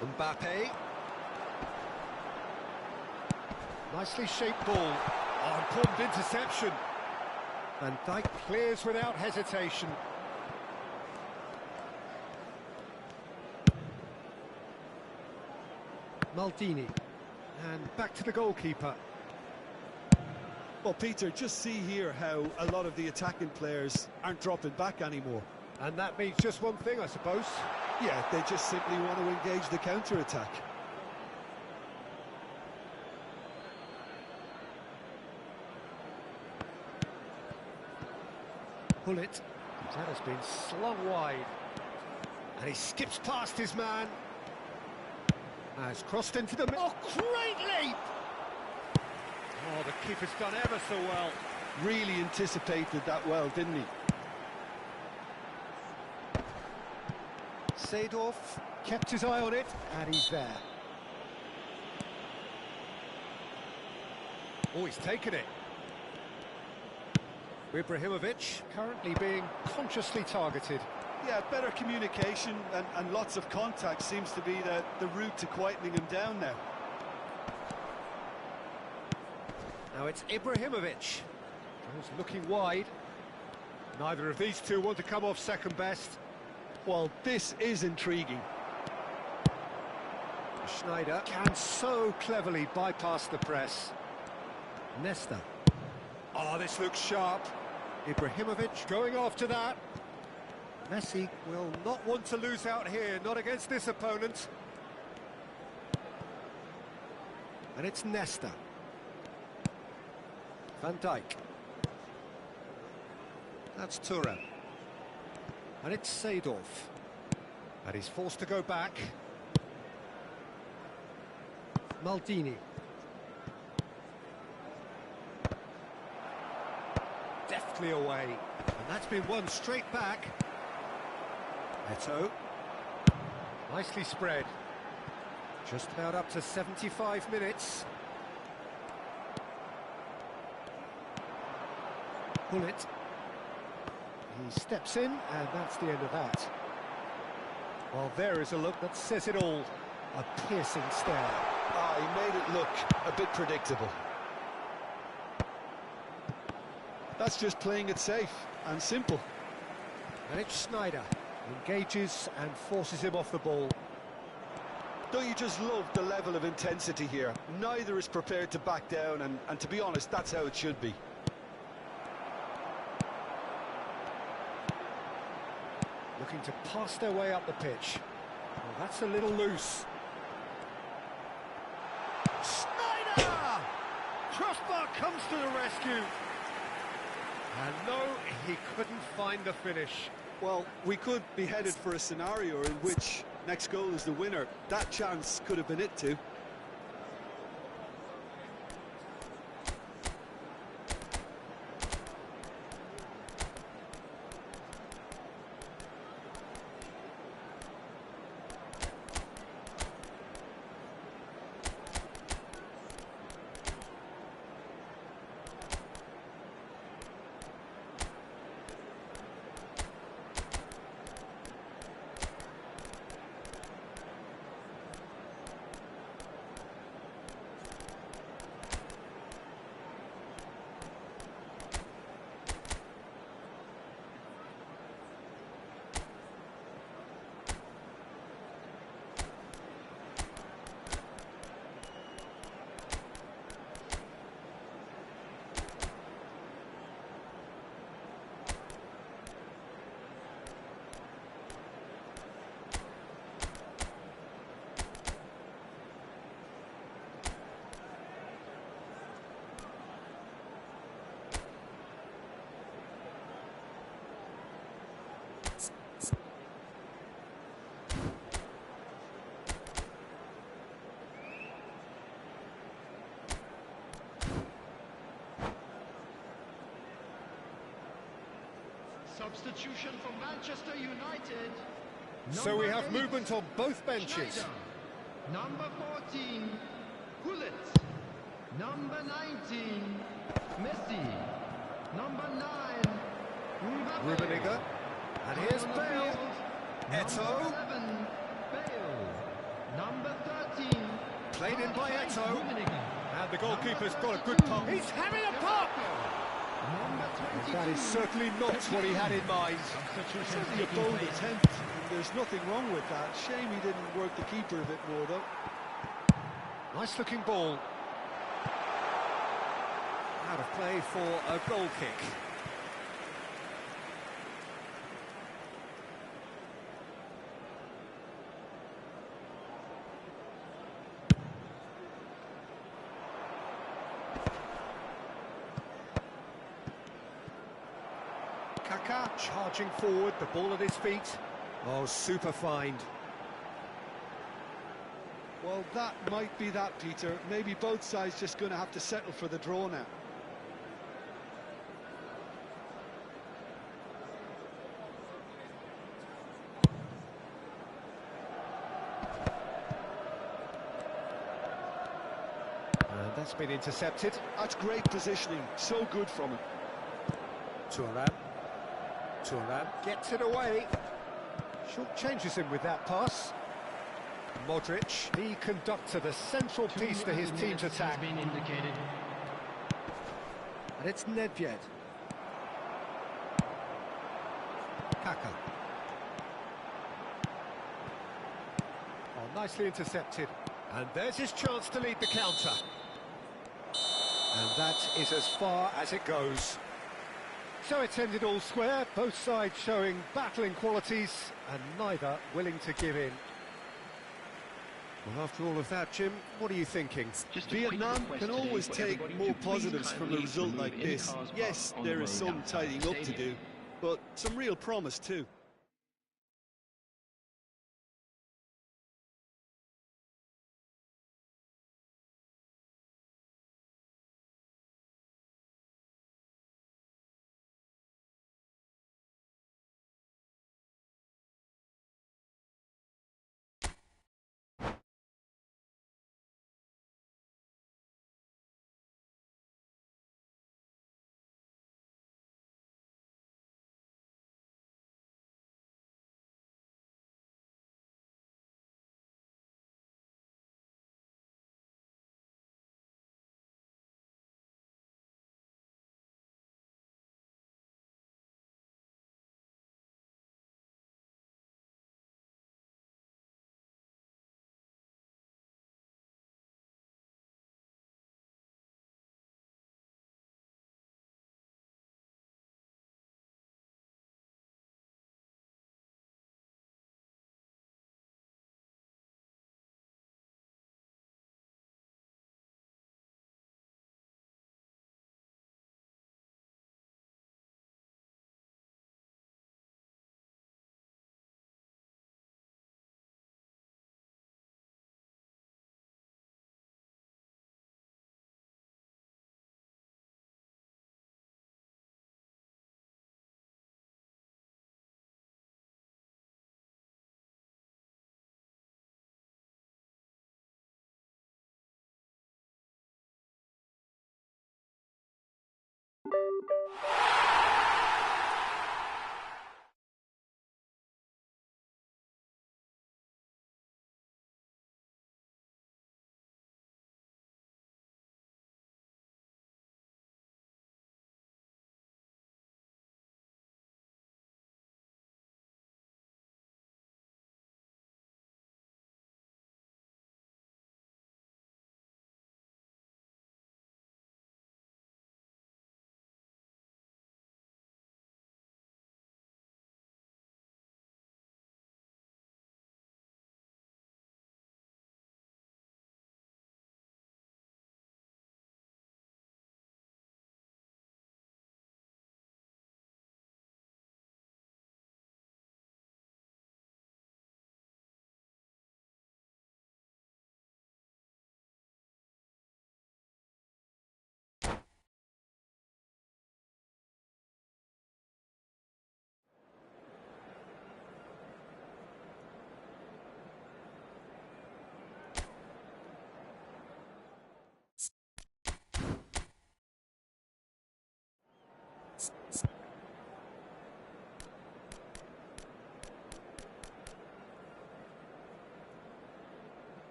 [SPEAKER 1] Mbappe. Nicely shaped ball. Oh, important interception. Van Dijk clears without hesitation. Maldini. And back to the goalkeeper.
[SPEAKER 2] Well, Peter, just see here how a lot of the attacking players aren't dropping back anymore.
[SPEAKER 1] And that means just one thing, I suppose.
[SPEAKER 2] Yeah, they just simply want to engage the counter-attack.
[SPEAKER 1] Pull it. That has been slung wide. And he skips past his man. Has crossed into the middle. Oh, great leap! Oh, the keeper's done ever so well.
[SPEAKER 2] Really anticipated that well, didn't he?
[SPEAKER 1] Seedorf kept his eye on it, and he's there. Oh, he's taken it. Ibrahimovic currently being consciously targeted.
[SPEAKER 2] Yeah, better communication and lots of contact seems to be the route to quietening him down now.
[SPEAKER 1] Now it's Ibrahimovic. Goes looking wide. Neither of these two want to come off second best.
[SPEAKER 2] Well, this is intriguing.
[SPEAKER 1] Schneider can so cleverly bypass the press. Nesta. Oh, this looks sharp. Ibrahimovic going after that. Messi will not want to lose out here, not against this opponent. And it's Nesta. Van Dijk. That's Thuram. And it's Seedorf. And he's forced to go back. Maldini. Deftly away. And that's been won straight back. Eto. Nicely spread. Just about up to 75 minutes. Pull it. He steps in, and that's the end of that. Well, there is a look that says it all. A piercing stare.
[SPEAKER 2] Ah, he made it look a bit predictable. That's just playing it safe and simple.
[SPEAKER 1] And it's Schneider. Engages and forces him off the ball.
[SPEAKER 2] Don't you just love the level of intensity here? Neither is prepared to back down, and to be honest, that's how it should be.
[SPEAKER 1] Looking to pass their way up the pitch. Well, that's a little loose. Schneider! Crossbar comes to the rescue. And no, he couldn't find the finish.
[SPEAKER 2] Well, we could be headed for a scenario in which next goal is the winner. That chance could have been it too.
[SPEAKER 4] Substitution for Manchester United.
[SPEAKER 1] So we have
[SPEAKER 4] 8,
[SPEAKER 1] movement on both benches.
[SPEAKER 4] Schneider. Number 14, Gullit. Number 19, Messi. Number 9, Mbappe.
[SPEAKER 1] Rummenigge. And here's
[SPEAKER 4] On the
[SPEAKER 1] Bale.
[SPEAKER 4] field,
[SPEAKER 1] Eto'o.
[SPEAKER 4] Number 11, Bale. Number 13,
[SPEAKER 1] Played in by Eto'o.
[SPEAKER 4] Rummenigge.
[SPEAKER 1] And the goalkeeper's got a good pop. He's having a pop!
[SPEAKER 4] Number 22,
[SPEAKER 1] That is certainly not what he had in mind.
[SPEAKER 2] Certainly a bold attempt, and there's nothing wrong with that. Shame he didn't work the keeper a bit more, though.
[SPEAKER 1] Nice looking ball. Out of play for a goal kick. Kaka charging forward, the ball at his feet. Oh, super find.
[SPEAKER 2] Well, that might be that, Peter. Maybe both sides just going to have to settle for the draw now.
[SPEAKER 1] And that's been intercepted.
[SPEAKER 2] That's great positioning. So good from him.
[SPEAKER 1] Thuram gets it away. Short changes him with that pass. Modric, the conductor, the central piece to his team's attack.
[SPEAKER 4] Been indicated.
[SPEAKER 1] And it's Nedved. Kaka. Oh, nicely intercepted. And there's his chance to lead the counter. And that is as far as it goes. So it's ended all square, both sides showing battling qualities and neither willing to give in. Well, after all of that, Jim, what are you thinking?
[SPEAKER 2] Vietnam can always take more positives from a result like this. Yes, there is some tidying up to do, but some real promise too.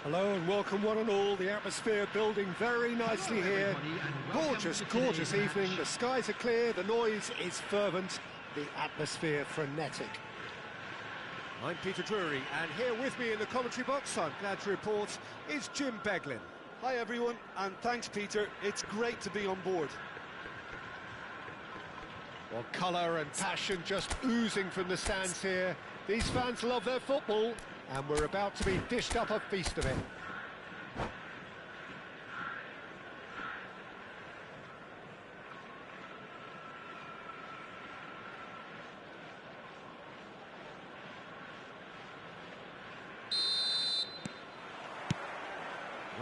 [SPEAKER 1] Hello and welcome one and all. The atmosphere building very nicely here. Gorgeous, gorgeous evening. The skies are clear, the noise is fervent, the atmosphere frenetic. I'm Peter Drury, and here with me in the commentary box, I'm glad to report, is Jim Beglin.
[SPEAKER 2] Hi everyone, and thanks Peter, it's great to be on board.
[SPEAKER 1] Well, colour and passion just oozing from the stands here. These fans love their football, and we're about to be dished up a feast of it.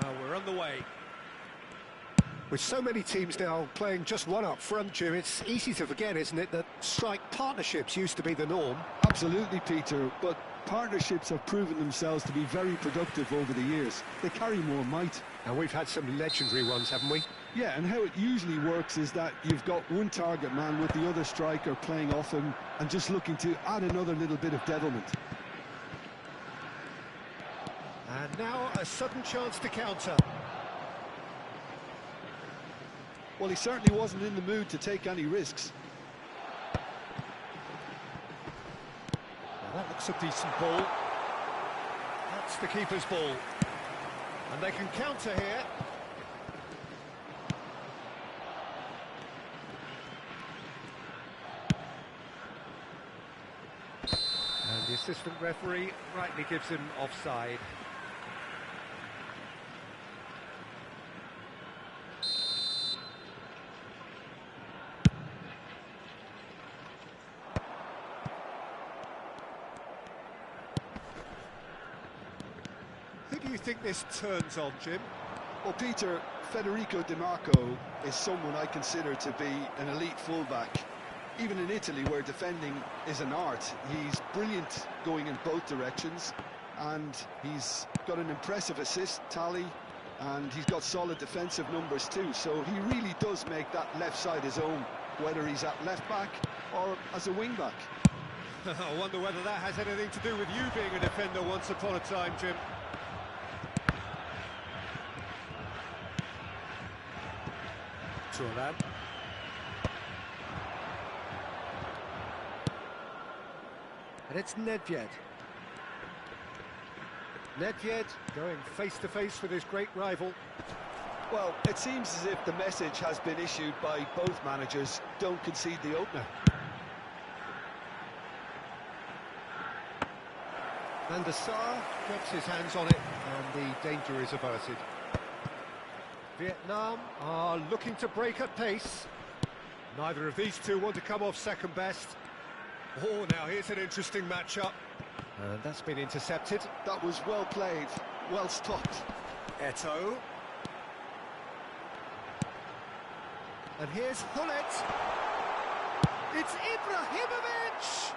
[SPEAKER 1] Well, we're on the way. With so many teams now playing just one up front, Jim, it's easy to forget, isn't it, that strike partnerships used to be the norm.
[SPEAKER 2] Absolutely, Peter, but partnerships have proven themselves to be very productive over the years. They carry more might.
[SPEAKER 1] And we've had some legendary ones, haven't we?
[SPEAKER 2] Yeah, and how it usually works is that you've got one target man with the other striker playing off him and just looking to add another little bit of devilment.
[SPEAKER 1] And now a sudden chance to counter.
[SPEAKER 2] Well, he certainly wasn't in the mood to take any risks.
[SPEAKER 1] Now that looks a decent ball. That's the keeper's ball. And they can counter here. And the assistant referee rightly gives him offside. Who do you think this turns on, Jim?
[SPEAKER 2] Well, Peter, Federico Di Marco is someone I consider to be an elite fullback. Even in Italy, where defending is an art, he's brilliant going in both directions, and he's got an impressive assist tally, and he's got solid defensive numbers too, so he really does make that left side his own, whether he's at left back or as a wing back.
[SPEAKER 1] I wonder whether that has anything to do with you being a defender once upon a time, Jim. That. And it's Nedved. Nedved going face-to-face with his great rival.
[SPEAKER 2] Well, it seems as if the message has been issued by both managers: don't concede the opener.
[SPEAKER 1] Van der Sar gets his hands on it, and the danger is averted. Vietnam are looking to break at pace. Neither of these two want to come off second best. Oh, now here's an interesting matchup. And that's been intercepted.
[SPEAKER 2] That was well played, well stopped.
[SPEAKER 1] Eto'o. And here's Hullet. It's Ibrahimovic!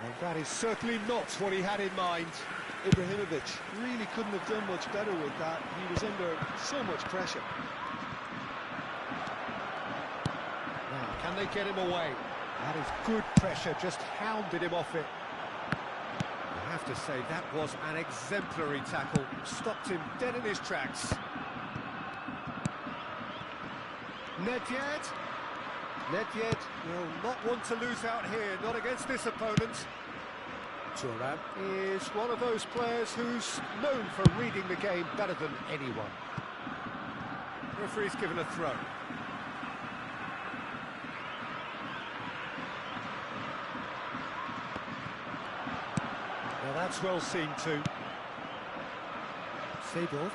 [SPEAKER 1] And that is certainly not what he had in mind.
[SPEAKER 2] Ibrahimovic really couldn't have done much better with that. He was under so much pressure.
[SPEAKER 1] Now, can they get him away? That is good pressure, just hounded him off it. I have to say, that was an exemplary tackle. Stopped him dead in his tracks. Nedved. Nedved will not want to lose out here, not against this opponent. Thuram is one of those players who's known for reading the game better than anyone. Referee's given a throw. Now that's well seen too. Seedorf.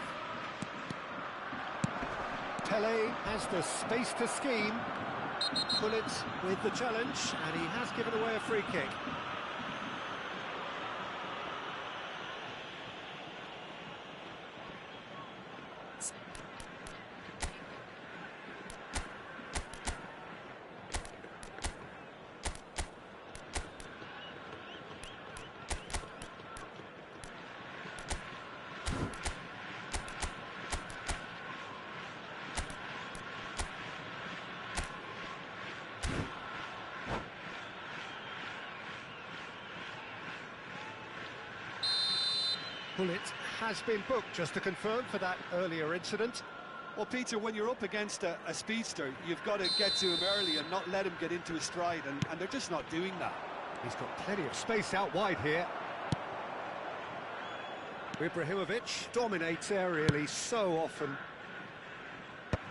[SPEAKER 1] Pele has the space to scheme. Bullet with the challenge, and he has given away a free kick. Bullet has been booked, just to confirm, for that earlier incident.
[SPEAKER 2] Well, Peter, when you're up against a speedster, you've got to get to him early and not let him get into his stride, and they're just not doing that.
[SPEAKER 1] He's got plenty of space out wide here. Ibrahimovic dominates aerially so often.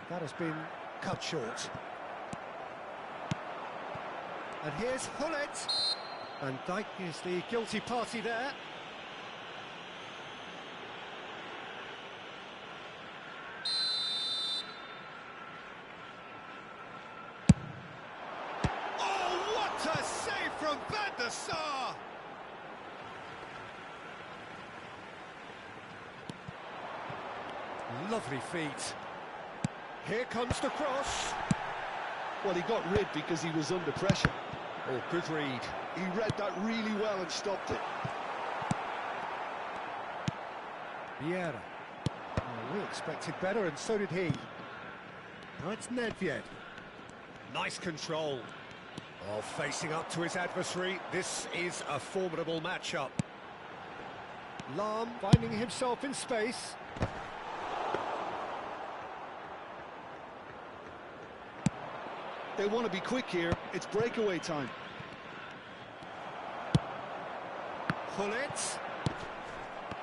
[SPEAKER 1] That has been cut short. And here's Hullet. Van Dijk is the guilty party there.
[SPEAKER 3] Oh, what a save from Van der Sar!
[SPEAKER 1] Lovely feet. Here comes the cross.
[SPEAKER 2] Well, he got rid because he was under pressure.
[SPEAKER 1] Oh, good read.
[SPEAKER 2] He read that really well and stopped it.
[SPEAKER 1] Vieira. Oh, we expected better, and so did he. Now it's Nedved. Nice control. Oh, facing up to his adversary. This is a formidable matchup. Lahm finding himself in space.
[SPEAKER 2] They want to be quick here. It's breakaway time.
[SPEAKER 1] Hullet.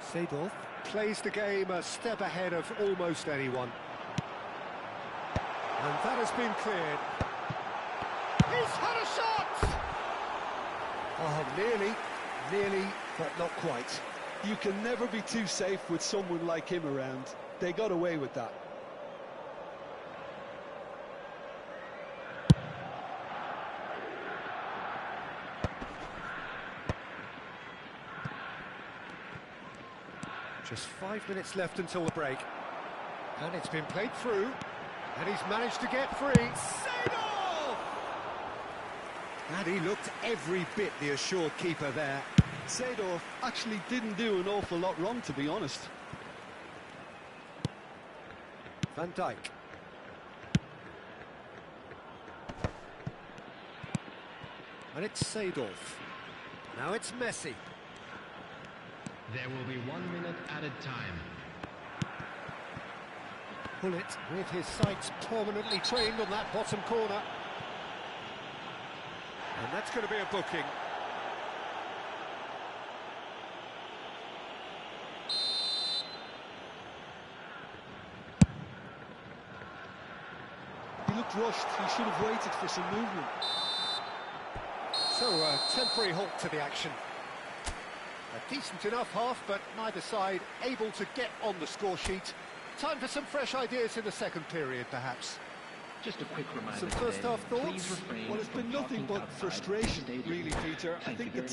[SPEAKER 1] Seedorf plays the game a step ahead of almost anyone. And that has been cleared.
[SPEAKER 3] He's had a shot!
[SPEAKER 1] Oh, nearly, but not quite.
[SPEAKER 2] You can never be too safe with someone like him around. They got away with that.
[SPEAKER 1] Just 5 minutes left until the break. And it's been played through. And he's managed to get free.
[SPEAKER 3] Seedorf!
[SPEAKER 1] And he looked every bit the assured keeper there.
[SPEAKER 2] Seedorf actually didn't do an awful lot wrong, to be honest.
[SPEAKER 1] Van Dijk. And it's Seedorf. Now it's Messi.
[SPEAKER 4] There will be 1 minute added time.
[SPEAKER 1] Hullet with his sights permanently trained on that bottom corner. And that's going to be a booking.
[SPEAKER 2] He looked rushed. He should have waited for some movement.
[SPEAKER 1] So a temporary halt to the action. A decent enough half, but neither side able to get on the score sheet. Time for some fresh ideas in the second period, perhaps.
[SPEAKER 7] Just a quick reminder.
[SPEAKER 1] Some first half thoughts?
[SPEAKER 7] Please refrain
[SPEAKER 2] Well, it's been
[SPEAKER 7] from
[SPEAKER 2] nothing
[SPEAKER 7] talking
[SPEAKER 2] but
[SPEAKER 7] outside
[SPEAKER 2] frustration,
[SPEAKER 7] the stadium.
[SPEAKER 2] really, Peter. I
[SPEAKER 7] Thank
[SPEAKER 2] think
[SPEAKER 7] you
[SPEAKER 2] the
[SPEAKER 7] very